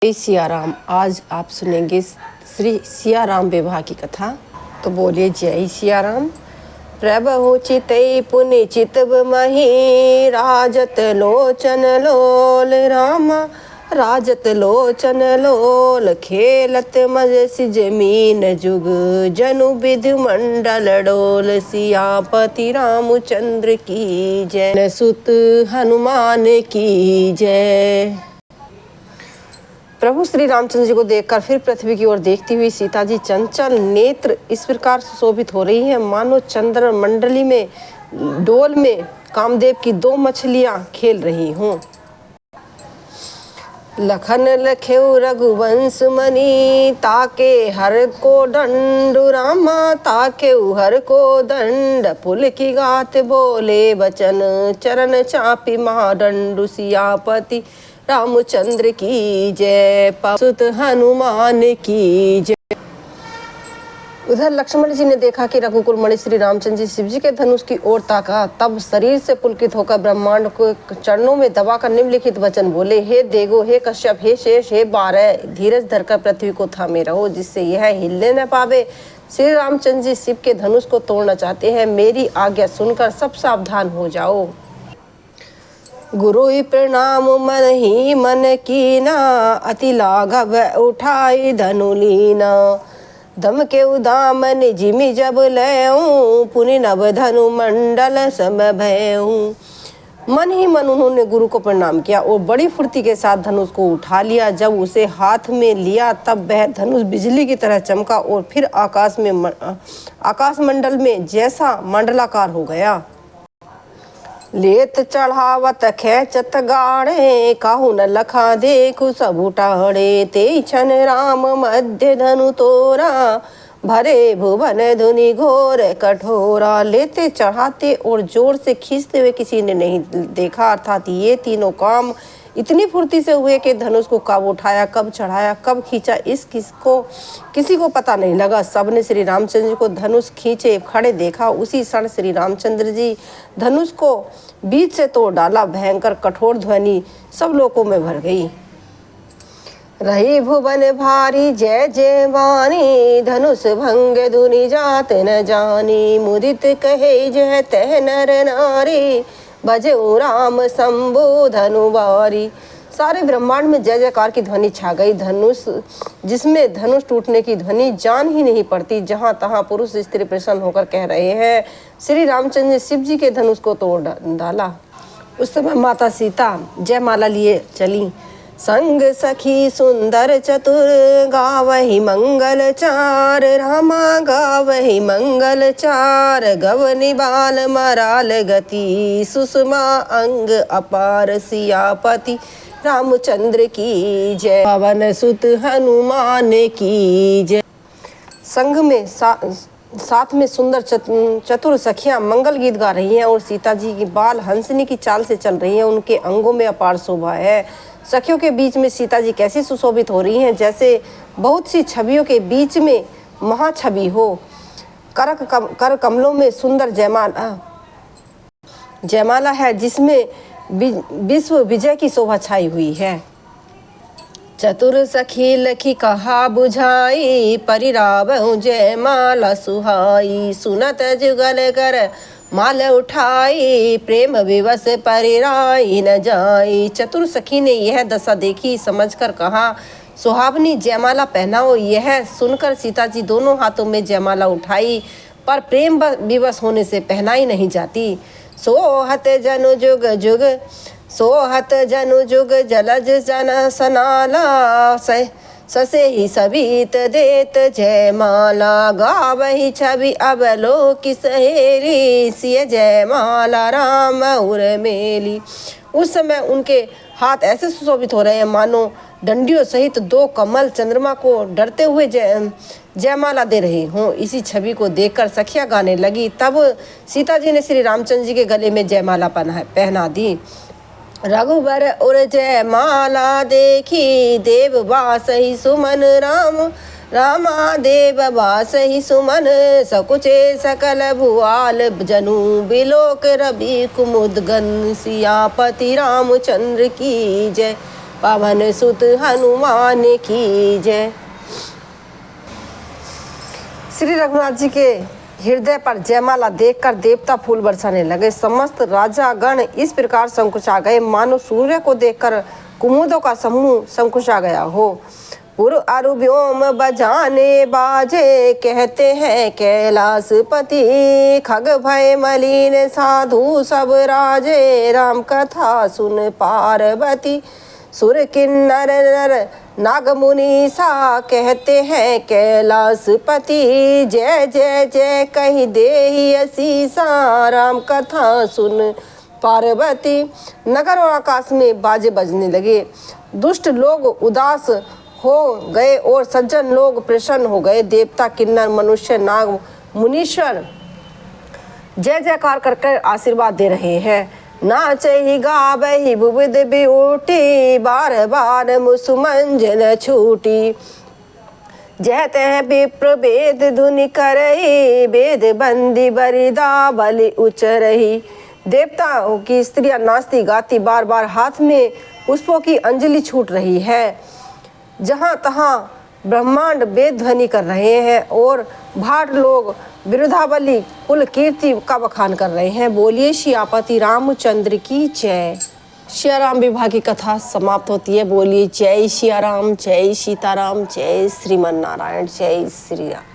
जय सिया राम। आज आप सुनेंगे श्री सिया राम विवाह की कथा। तो बोलिए जय सिया राम। प्रभु चितई पुनि चितव मही, राजत लोचन लोल रामा। राजत लोचन लोल, खेलत मज सिजमीन जुग। जनु विधि मंडल डोल, सियापति रामचंद्र की जय। सुत हनुमान की जय। प्रभु श्री रामचंद्र जी को देखकर फिर पृथ्वी की ओर देखती हुई सीता जी चंचल नेत्र इस प्रकार सुशोभित हो रही हैं, मानो चंद्र मंडली में डोल में कामदेव की दो मछलियां खेल रही हों। लखन लखेउ रघुवंश मणि, ताके हर को दंडु रामा। ताके हर को दंड, पुल की गात बोले वचन। चरण चापी महादंडु, सियापति रामचंद्र की जय। सुत हनुमान की जय। उधर लक्ष्मण जी ने देखा कि रघुकुल मणि श्री रामचंद्र जी शिव जी के धनुष की ओर ताका। तब शरीर से पुलकित होकर ब्रह्मांड को चरणों में दबाकर निम्नलिखित वचन बोले। हे देगो, हे कश्यप, हे शेष, हे बारह, धीरज धरकर पृथ्वी को थामे रहो, जिससे यह हिलने न पावे। श्री रामचंद्र जी शिव के धनुष को तोड़ना चाहते हैं। मेरी आज्ञा सुनकर सब सावधान हो जाओ। गुरु प्रणाम मन ही मन कीना, अति लाघव उठाई धनु लीना। दम के उदामन जिमि जब लयूं, पुनि नव धनु मंडल सम भयूं। मन ही मन उन्होंने गुरु को प्रणाम किया और बड़ी फुर्ती के साथ धनुष को उठा लिया। जब उसे हाथ में लिया तब वह धनुष बिजली की तरह चमका और फिर आकाश मंडल में जैसा मंडलाकार हो गया। लेत चढ़ावत खेचत गाड़े, काहू न लखा देखु सब टाड़े। ते क्षण राम मध्य धनु तोरा, भरे भुवन धुनि घोर कठोरा। लेते चढ़ाते और जोर से खींचते हुए किसी ने नहीं देखा, अर्थात ये तीनों काम इतनी फुर्ती से हुए कि धनुष को कब उठाया, कब चढ़ाया, कब खींचा, किसी को पता नहीं लगा। सबने श्री रामचंद्र जी को धनुष खींचे खड़े देखा। उसी क्षण श्री रामचंद्र जी धनुष को बीच से तोड़ डाला। भयंकर कठोर ध्वनि सब लोकों में भर गई। रही भुवन भारी जय जय वाणी, धनुष भंग धुनि जात न जानी। मुदित कहे जय तह नर नारी, भजऊ राम शंभु धनुवारी। सारे ब्रह्मांड में जय जयकार की ध्वनि छा गई। जिसमें धनुष टूटने की ध्वनि जान ही नहीं पड़ती। जहां तहां पुरुष स्त्री प्रसन्न होकर कह रहे हैं, श्री रामचंद्र ने शिव जी के धनुष को तोड़ डाला। उस समय माता सीता जयमाला लिए चली। संग सखी सुंदर चतुर, गावहि मंगल चार रामा। गावहि मंगल चार, गवनि बाल मराल गति। सुषमा अंग अपार, सियापति रामचंद्र की जय। पवन सुत हनुमान की जय। संघ में साथ में सुंदर चतुर सखियां मंगल गीत गा रही हैं और सीता जी की बाल हंसनी की चाल से चल रही हैं। उनके अंगों में अपार शोभा है। सखियों के बीच में सीता जी कैसी सुशोभित हो रही हैं, जैसे बहुत सी छवियों के बीच में महाछवि हो। कर कमलों में सुंदर जयमाला है, जिसमें विश्व विजय की शोभा छाई हुई है। चतुर सखी लखी कहा बुझाई, परिरावहु जयमाला सुहाई। सुनत जुगल कर माल उठाई, प्रेम विवश परिराई न जाई। चतुर सखी ने यह दशा देखी, समझकर कहा सुहावनी जयमाला पहनाओ। यह सुनकर सीता जी दोनों हाथों में जयमाला उठाई, पर प्रेम विवश होने से पहनाई नहीं जाती। सोहत जनु जुग जुग, सोहत जनु जुग जलज जन सनाला। ससे ही सबीत देत जयमाला, गावहि छवि अवलोकि सहेली। सिय जयमाला राम उर मेली। उस समय उनके हाथ ऐसे सुशोभित हो रहे हैं मानो डंडियों सहित दो कमल चंद्रमा को डरते हुए जयमाला दे रहे हों। इसी छवि को देखकर सखियां गाने लगी। तब सीता जी ने श्री रामचंद्र जी के गले में जयमाला पहना दी। रघुबर उर जयमाला देखी, देव बासहि सुमन राम। रामा देव बासहि सुमन, सकुचे सकल भुआल जनु। बिलोक रवि कुमुद गन, सियापति रामचंद्र की जय। पवन सुत हनुमान की जय। श्री रघुनाथ जी के हृदय पर जयमाला देखकर देवता फूल बरसाने लगे। समस्त राजा गण इस प्रकार संकुचा गए मानो सूर्य को देखकर कुमुदों का समूह संकुचा गया हो। पुर अरु व्योम बजाने बाजे, कहते हैं कैलाशपति। खग भय मलिन साधु सब राजे, राम कथा सुन पार्वती। सुर किन्नर नर नाग मुनि सा, कहते हैं कैलाशपति। जय जय जय कही देहि असीसा, राम कथा सुन पार्वती। नगर और आकाश में बाजे बजने लगे। दुष्ट लोग उदास हो गए और सज्जन लोग प्रसन्न हो गए। देवता किन्नर मनुष्य नाग मुनीश्वर जय जयकार करके आशीर्वाद दे रहे हैं। नाचहि गावहि बुबुध बिऊटी, बार बार मुसुमंजन छूटी। जय तह विप्र वेद धुनि करहि, वेद बंदी बरिदा बलि उचरहि। देवताओं की स्त्रियां नाचती गाती बार बार हाथ में पुष्पों की अंजलि छूट रही है। जहाँ तहाँ ब्रह्मांड वेद ध्वनि कर रहे हैं और भाट लोग बिरुदावली कुल कीर्ति का बखान कर रहे हैं। बोलिए सियापति रामचंद्र की जय। सिया राम विवाह की कथा समाप्त होती है। बोलिए जय सिया राम, जय सीताराम, जय श्रीमन नारायण, जय श्री राम।